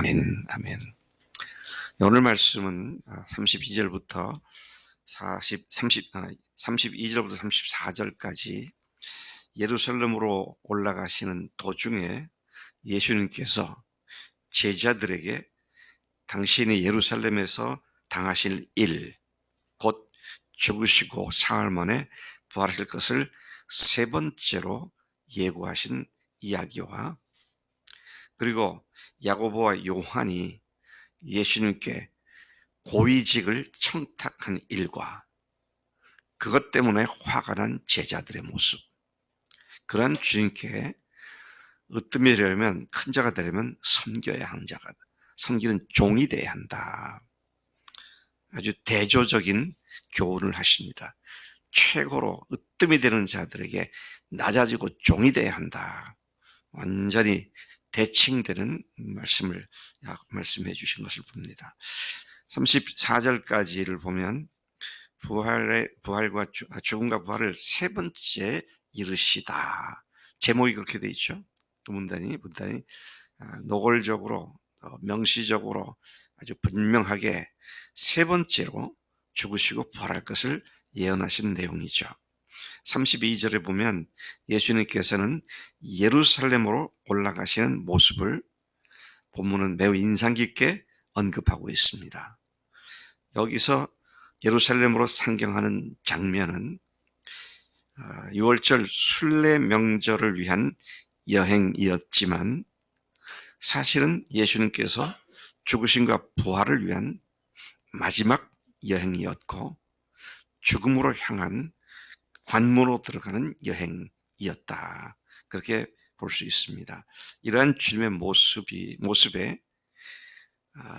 아멘, 아멘. 오늘 말씀은 32절부터 32절부터 34절까지 예루살렘으로 올라가시는 도중에 예수님께서 제자들에게 당신이 예루살렘에서 당하실 일, 곧 죽으시고 사흘 만에 부활하실 것을 세 번째로 예고하신 이야기와, 그리고 야고보와 요한이 예수님께 고위직을 청탁한 일과 그것 때문에 화가 난 제자들의 모습, 그러한 주님께 으뜸이 되려면, 큰 자가 되려면 섬겨야 하는 자가, 섬기는 종이 돼야 한다. 아주 대조적인 교훈을 하십니다. 최고로 으뜸이 되는 자들에게 낮아지고 종이 돼야 한다. 완전히 대칭되는 말씀해 주신 것을 봅니다. 34절까지를 보면 죽음과 부활을 세 번째 이르시다. 제목이 그렇게 되어 있죠. 그 문단이 노골적으로, 명시적으로 아주 분명하게 세 번째로 죽으시고 부활할 것을 예언하신 내용이죠. 32절에 보면 예수님께서는 예루살렘으로 올라가시는 모습을 본문은 매우 인상 깊게 언급하고 있습니다. 여기서 예루살렘으로 상경하는 장면은 6월절 순례 명절을 위한 여행이었지만 사실은 예수님께서 죽으심과 부활을 위한 마지막 여행이었고 죽음으로 향한 관문으로 들어가는 여행이었다. 그렇게 볼 수 있습니다. 이러한 주님의 모습에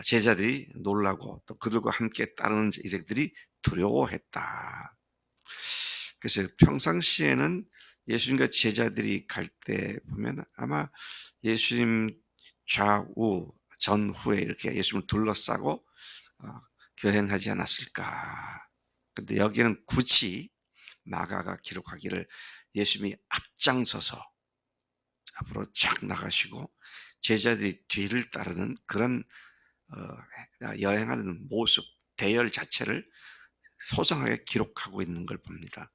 제자들이 놀라고 또 그들과 함께 따르는 일행들이 두려워했다. 그래서 평상시에는 예수님과 제자들이 갈 때 보면 아마 예수님 좌우 전후에 이렇게 예수님을 둘러싸고 교행하지 않았을까. 근데 여기는 굳이 마가가 기록하기를 예수님이 앞장서서 앞으로 쫙 나가시고 제자들이 뒤를 따르는 그런 여행하는 모습, 대열 자체를 소상하게 기록하고 있는 걸 봅니다.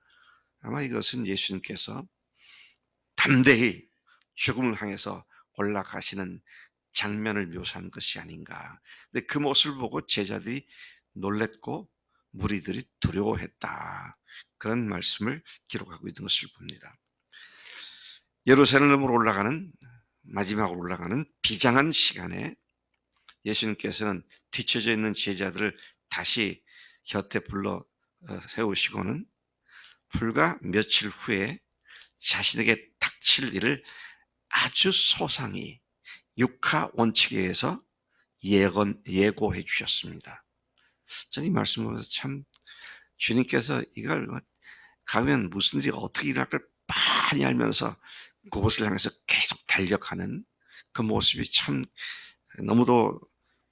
아마 이것은 예수님께서 담대히 죽음을 향해서 올라가시는 장면을 묘사한 것이 아닌가. 근데 그 모습을 보고 제자들이 놀랬고 무리들이 두려워했다. 그런 말씀을 기록하고 있는 것을 봅니다. 예루살렘으로 마지막으로 올라가는 비장한 시간에 예수님께서는 뒤쳐져 있는 제자들을 다시 곁에 불러 세우시고는 불과 며칠 후에 자신에게 닥칠 일을 아주 소상히 육하 원칙에 의해서 예고해 주셨습니다. 저는 이 말씀을 보면서 참 주님께서 이걸 가면 무슨 일이 어떻게 일어날 걸 많이 알면서 그곳을 향해서 계속 달려가는 그 모습이 참 너무도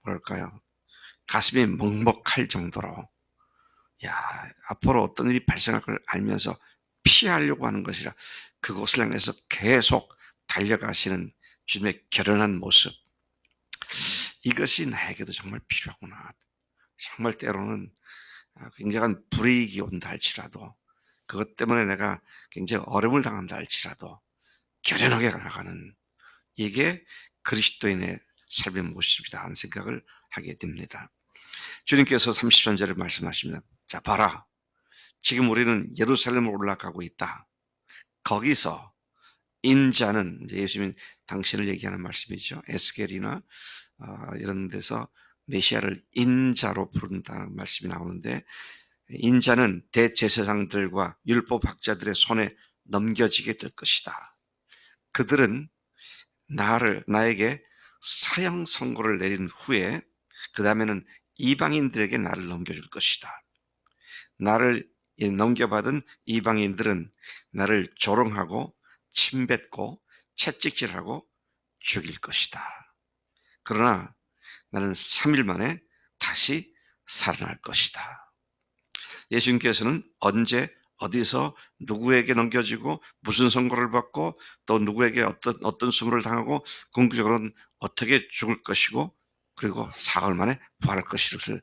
뭐랄까요, 가슴이 먹먹할 정도로, 앞으로 어떤 일이 발생할 걸 알면서 피하려고 하는 것이라 그곳을 향해서 계속 달려가시는 주님의 결연한 모습, 이것이 나에게도 정말 필요하구나. 정말 때로는 굉장한 불이익이 온다 할지라도, 그것 때문에 내가 굉장히 어려움을 당한다 할지라도 결연하게 나가는, 이게 그리스도인의 삶의 모습이다 하는 생각을 하게 됩니다. 주님께서 33절에 말씀하십니다. 자, 봐라. 지금 우리는 예루살렘으로 올라가고 있다. 거기서 인자는, 이제 예수님이 당신을 얘기하는 말씀이죠. 에스겔이나 이런 데서 메시아를 인자로 부른다는 말씀이 나오는데, 인자는 대제사장들과 율법학자들의 손에 넘겨지게 될 것이다. 그들은 나에게 사형 선고를 내린 후에 그 다음에는 이방인들에게 나를 넘겨줄 것이다. 나를 넘겨받은 이방인들은 나를 조롱하고 침뱉고 채찍질하고 죽일 것이다. 그러나 나는 3일 만에 다시 살아날 것이다. 예수님께서는 언제 어디서 누구에게 넘겨지고 무슨 선고를 받고 또 누구에게 어떤 수모를 당하고 궁극적으로는 어떻게 죽을 것이고 그리고 사흘 만에 부활할 것을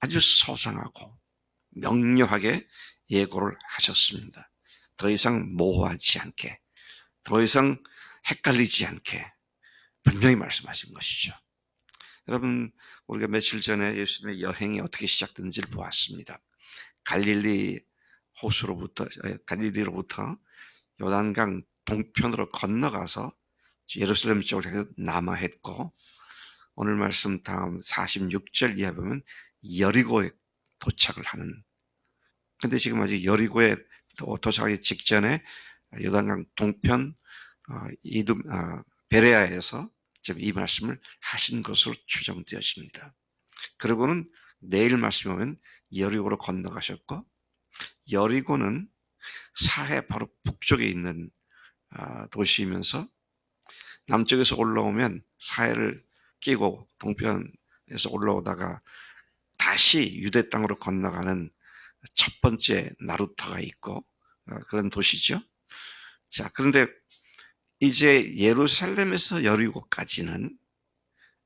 아주 소상하고 명료하게 예고를 하셨습니다. 더 이상 모호하지 않게, 더 이상 헷갈리지 않게 분명히 말씀하신 것이죠. 여러분, 우리가 며칠 전에 예수님의 여행이 어떻게 시작된지를 보았습니다. 갈릴리 호수로부터, 갈릴리로부터 요단강 동편으로 건너가서 예루살렘 쪽으로 해서 남하했고, 오늘 말씀 다음 46절 이하 보면 여리고에 도착을 하는, 근데 지금 아직 여리고에 도착하기 직전에 요단강 동편 베레아에서 지금 이 말씀을 하신 것으로 추정되어집니다. 그리고는 내일 말씀 오면 여리고로 건너가셨고, 여리고는 사해 바로 북쪽에 있는 도시이면서 남쪽에서 올라오면 사해를 끼고 동편에서 올라오다가 다시 유대 땅으로 건너가는 첫 번째 나루터가 있고 그런 도시죠. 자, 그런데 이제 예루살렘에서 여리고까지는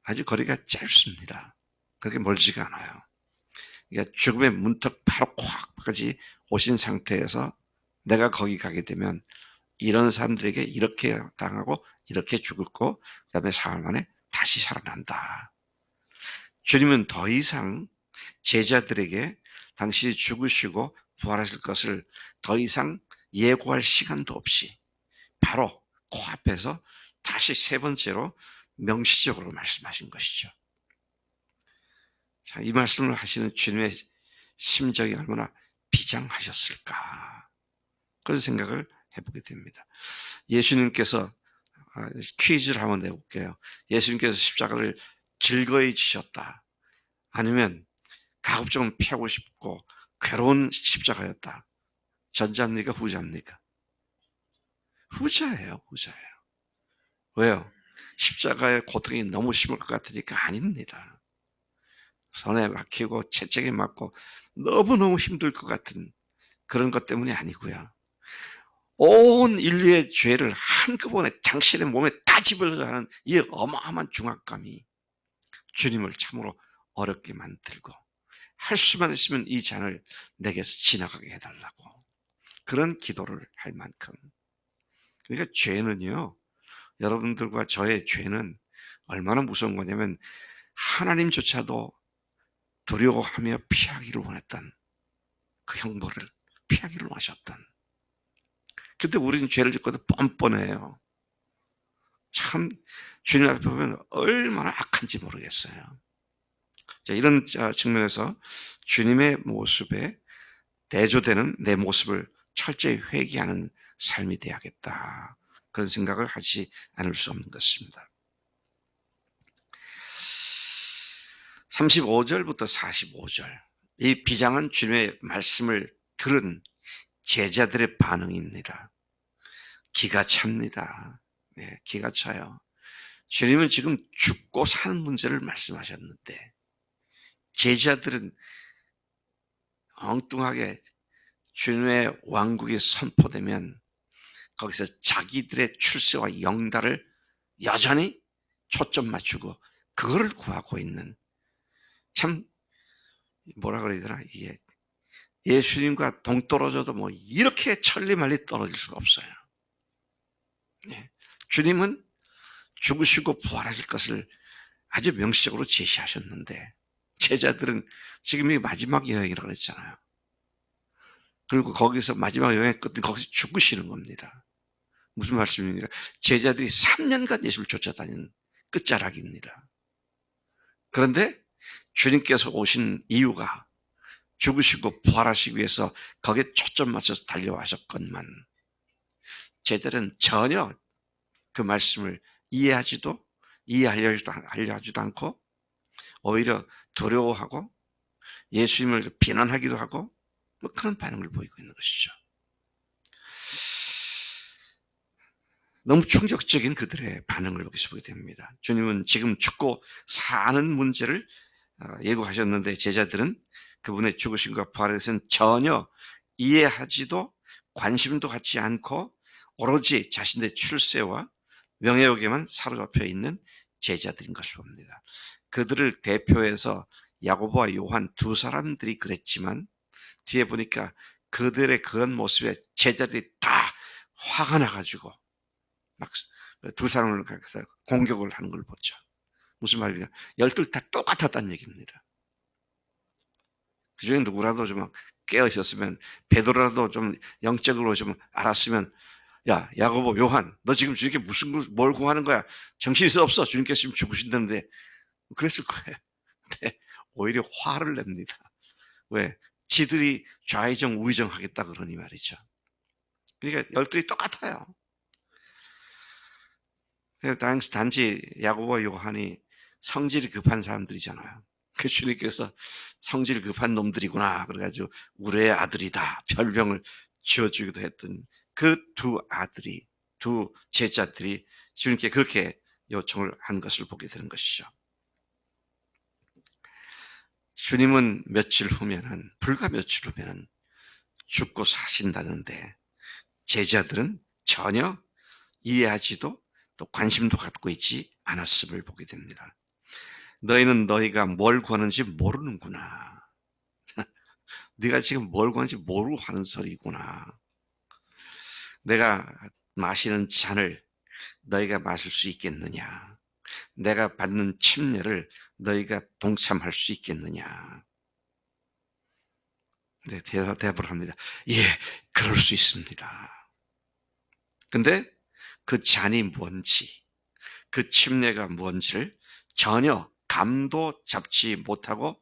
아주 거리가 짧습니다. 그렇게 멀지가 않아요. 그러니까 죽음의 문턱 바로 코앞까지 오신 상태에서 내가 거기 가게 되면 이런 사람들에게 이렇게 당하고 이렇게 죽을 거, 그다음에 사흘 만에 다시 살아난다. 주님은 더 이상 제자들에게 당신이 죽으시고 부활하실 것을 더 이상 예고할 시간도 없이 바로 코앞에서 다시 세 번째로 명시적으로 말씀하신 것이죠. 자, 이 말씀을 하시는 주님의 심정이 얼마나 비장하셨을까, 그런 생각을 해보게 됩니다. 예수님께서, 퀴즈를 한번 내볼게요. 예수님께서 십자가를 즐거이 지셨다, 아니면 가급적으면 피하고 싶고 괴로운 십자가였다, 전자입니까 후자입니까? 후자예요. 후자예요. 왜요? 십자가의 고통이 너무 심할 것 같으니까? 아닙니다. 손에 막히고 채찍에 맞고 너무너무 힘들 것 같은 그런 것 때문이 아니고요. 온 인류의 죄를 한꺼번에 당신의 몸에 다 집어넣는 이 어마어마한 중압감이 주님을 참으로 어렵게 만들고, 할 수만 있으면 이 잔을 내게서 지나가게 해달라고 그런 기도를 할 만큼. 그러니까 죄는요, 여러분들과 저의 죄는 얼마나 무서운 거냐면 하나님조차도 두려워하며 피하기를 원했던 그 형벌을 피하기를 원하셨던. 근데 우리는 죄를 짓고도 뻔뻔해요. 참 주님 앞에 보면 얼마나 악한지 모르겠어요. 자, 이런 측면에서 주님의 모습에 대조되는 내 모습을 철저히 회개하는 삶이 되어야겠다, 그런 생각을 하지 않을 수 없는 것입니다. 35절부터 45절, 이 비장한 주님의 말씀을 들은 제자들의 반응입니다. 기가 찹니다. 네, 기가 차요. 주님은 지금 죽고 사는 문제를 말씀하셨는데 제자들은 엉뚱하게 주님의 왕국이 선포되면 거기서 자기들의 출세와 영달을 여전히 초점 맞추고 그거를 구하고 있는, 참 뭐라 그래야 되나, 이게 예수님과 동떨어져도 뭐 이렇게 천리말리 떨어질 수가 없어요. 예. 주님은 죽으시고 부활하실 것을 아주 명시적으로 제시하셨는데 제자들은 지금 이 마지막 여행이라고 그랬잖아요. 그리고 거기서 마지막 여행 끝에 거기서 죽으시는 겁니다. 무슨 말씀입니까? 제자들이 3년간 예수를 쫓아다니는 끝자락입니다. 그런데 주님께서 오신 이유가 죽으시고 부활하시기 위해서 거기에 초점 맞춰서 달려와셨건만 제자들은 전혀 그 말씀을 이해하려지도 않고 오히려 두려워하고 예수님을 비난하기도 하고 뭐 그런 반응을 보이고 있는 것이죠. 너무 충격적인 그들의 반응을 여기서 보게 됩니다. 주님은 지금 죽고 사는 문제를 예고하셨는데 제자들은 그분의 죽으심과 부활에 대해서는 전혀 이해하지도 관심도 갖지 않고 오로지 자신의 출세와 명예욕에만 사로잡혀 있는 제자들인 것을 봅니다. 그들을 대표해서 야고보와 요한 두 사람들이 그랬지만 뒤에 보니까 그들의 그런 모습에 제자들이 다 화가 나가지고 막 두 사람을 갖다 공격을 하는 걸 보죠. 무슨 말이냐? 열둘 다 똑같았다는 얘기입니다. 그중에 누구라도 좀 깨어 있었으면, 베드로라도 좀 영적으로 좀 알았으면, 야, 야고보, 요한, 너 지금 저렇게 뭘 구하는 거야? 정신이 없어. 주님께서 지금 죽으신다는데. 그랬을 거예요. 근데 오히려 화를 냅니다. 왜? 지들이 좌의정 우의정 하겠다 그러니 말이죠. 그러니까 열둘이 똑같아요. 단지 야고보와 요한이 성질이 급한 사람들이잖아요. 그 주님께서 성질 급한 놈들이구나 그래가지고 우리의 아들이다 별명을 지어주기도 했던 그 두 제자들이 주님께 그렇게 요청을 한 것을 보게 되는 것이죠. 주님은 불과 며칠 후면은 죽고 사신다는데 제자들은 전혀 이해하지도 또 관심도 갖고 있지 않았음을 보게 됩니다. 너희는 너희가 뭘 구하는지 모르는구나. 네가 지금 뭘 구하는지 모르고 하는 소리구나. 내가 마시는 잔을 너희가 마실 수 있겠느냐. 내가 받는 침례를 너희가 동참할 수 있겠느냐. 네, 대답을 합니다. 예, 그럴 수 있습니다. 근데 그 잔이 뭔지, 그 침례가 뭔지를 전혀 감도 잡지 못하고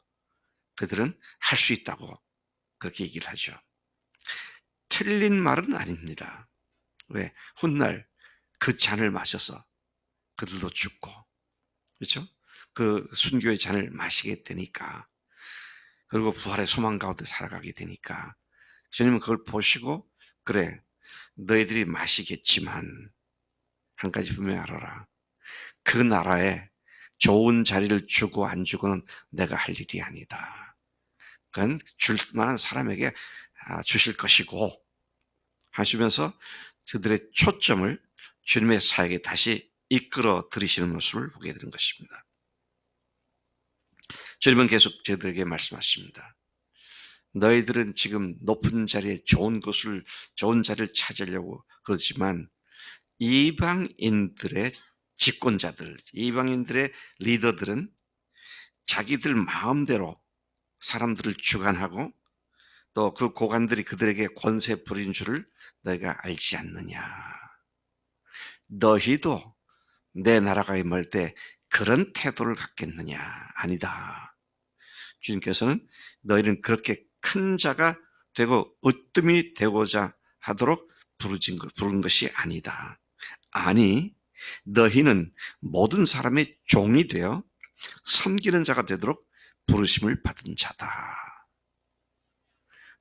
그들은 할 수 있다고 그렇게 얘기를 하죠. 틀린 말은 아닙니다. 왜? 훗날 그 잔을 마셔서 그들도 죽고, 그렇죠? 그 순교의 잔을 마시게 되니까, 그리고 부활의 소망 가운데 살아가게 되니까 주님은 그걸 보시고, 그래, 너희들이 마시겠지만 한 가지 분명히 알아라. 그 나라에 좋은 자리를 주고 안 주고는 내가 할 일이 아니다. 그건 줄 만한 사람에게 주실 것이고 하시면서 그들의 초점을 주님의 사역에 다시 이끌어 들이시는 모습을 보게 되는 것입니다. 주님은 계속 저희들에게 말씀하십니다. 너희들은 지금 높은 자리에 좋은 자리를 찾으려고 그러지만 이방인들의 집권자들, 이방인들의 리더들은 자기들 마음대로 사람들을 주관하고 또 그 고관들이 그들에게 권세 부린 줄을 너희가 알지 않느냐. 너희도 내 나라가 임할 때 그런 태도를 갖겠느냐. 아니다. 주님께서는 너희는 그렇게 큰 자가 되고 으뜸이 되고자 하도록 부른 것이 아니다. 아니, 너희는 모든 사람의 종이 되어 섬기는 자가 되도록 부르심을 받은 자다.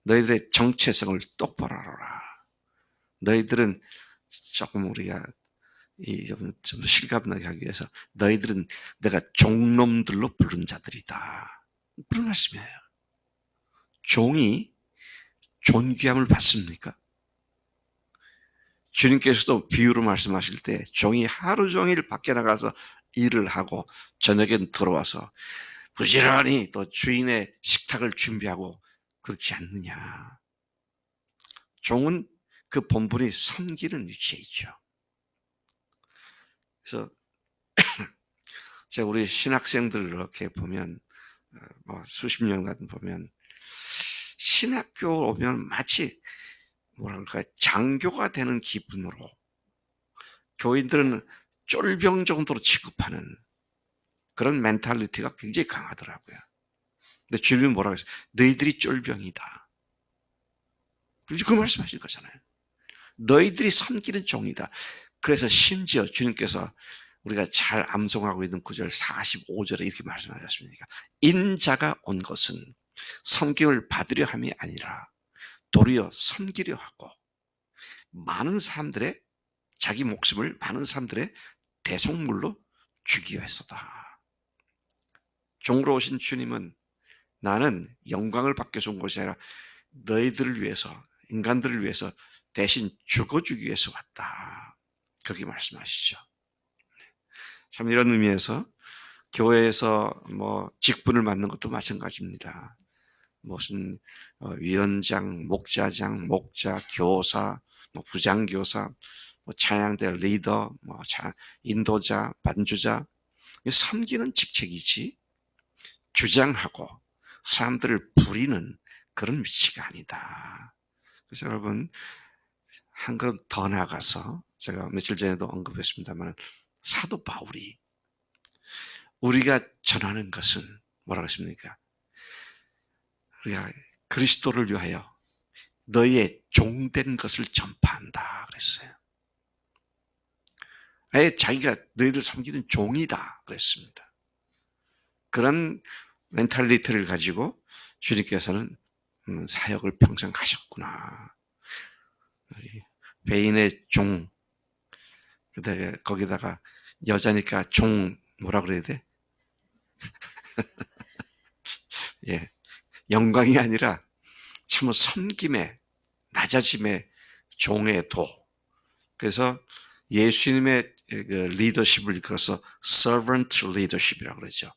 너희들의 정체성을 똑바로 알아라. 너희들은 조금 우리가 좀 실감나게 하기 위해서 너희들은 내가 종놈들로 부른 자들이다. 그런 말씀이에요. 종이 존귀함을 받습니까? 주님께서도 비유로 말씀하실 때 종이 하루 종일 밖에 나가서 일을 하고 저녁엔 들어와서 부지런히 또 주인의 식탁을 준비하고 그렇지 않느냐. 종은 그 본분이 섬기는 위치에 있죠. 그래서 제가 우리 신학생들 이렇게 보면 수십 년간 보면 신학교 오면 마치 뭐랄까 장교가 되는 기분으로 교인들은 쫄병 정도로 취급하는 그런 멘탈리티가 굉장히 강하더라고요. 근데 주님은 뭐라고 했어요? 너희들이 쫄병이다. 그 말씀하신 거잖아요. 너희들이 섬기는 종이다. 그래서 심지어 주님께서 우리가 잘 암송하고 있는 구절 45절에 이렇게 말씀하셨습니다. 인자가 온 것은 섬김을 받으려 함이 아니라 도리어 섬기려 하고 자기 목숨을 많은 사람들의 대속물로 주기 위해서다. 종으로 오신 주님은 나는 영광을 받기 위해서 온 것이 아니라 너희들을 위해서, 인간들을 위해서 대신 죽어주기 위해서 왔다. 그렇게 말씀하시죠. 참 이런 의미에서 교회에서 뭐 직분을 맡는 것도 마찬가지입니다. 무슨 위원장, 목자장, 목자, 교사, 뭐 부장교사, 뭐 찬양대 리더, 뭐 인도자, 반주자, 섬기는 직책이지 주장하고 사람들을 부리는 그런 위치가 아니다. 그래서 여러분, 한 걸음 더 나아가서 제가 며칠 전에도 언급했습니다만 사도 바울이 우리가 전하는 것은 뭐라고 했습니까? 우리가 그리스도를 위하여 너희의 종된 것을 전파한다 그랬어요. 아예 자기가 너희들 섬기는 종이다 그랬습니다. 그런 멘탈리티를 가지고 주님께서는 사역을 평생 하셨구나. 배인의 종, 그다음에 거기다가 여자니까 종 뭐라 그래야 돼? 예, 영광이 아니라 참 섬김의 낮아짐의 종의 도. 그래서 예수님의 그 리더십을 이끌어서 servant leadership이라고 그러죠.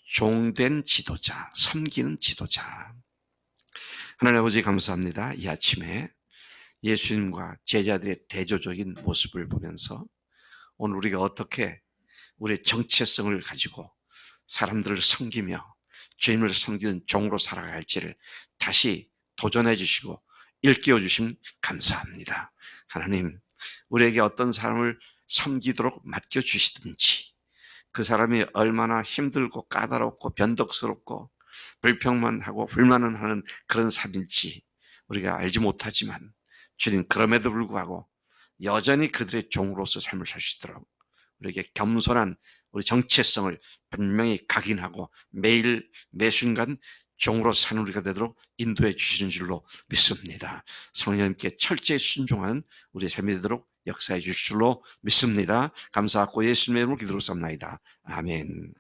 종된 지도자, 섬기는 지도자. 하나님 아버지 감사합니다. 이 아침에 예수님과 제자들의 대조적인 모습을 보면서 오늘 우리가 어떻게 우리의 정체성을 가지고 사람들을 섬기며 주님을 섬기는 종으로 살아가야 할지를 다시 도전해 주시고 일깨워 주심 감사합니다. 하나님, 우리에게 어떤 사람을 섬기도록 맡겨주시든지 그 사람이 얼마나 힘들고 까다롭고 변덕스럽고 불평만 하고 불만은 하는 그런 삶인지 우리가 알지 못하지만 주님, 그럼에도 불구하고 여전히 그들의 종으로서 삶을 살 수 있도록 우리에게 겸손한 우리 정체성을 분명히 각인하고 매일 매 순간 종으로 사는 우리가 되도록 인도해 주시는 줄로 믿습니다. 성령님께 철저히 순종하는 우리의 삶이 되도록 역사해 주실 줄로 믿습니다. 감사하고 예수님의 이름으로 기도로 삼나이다. 아멘.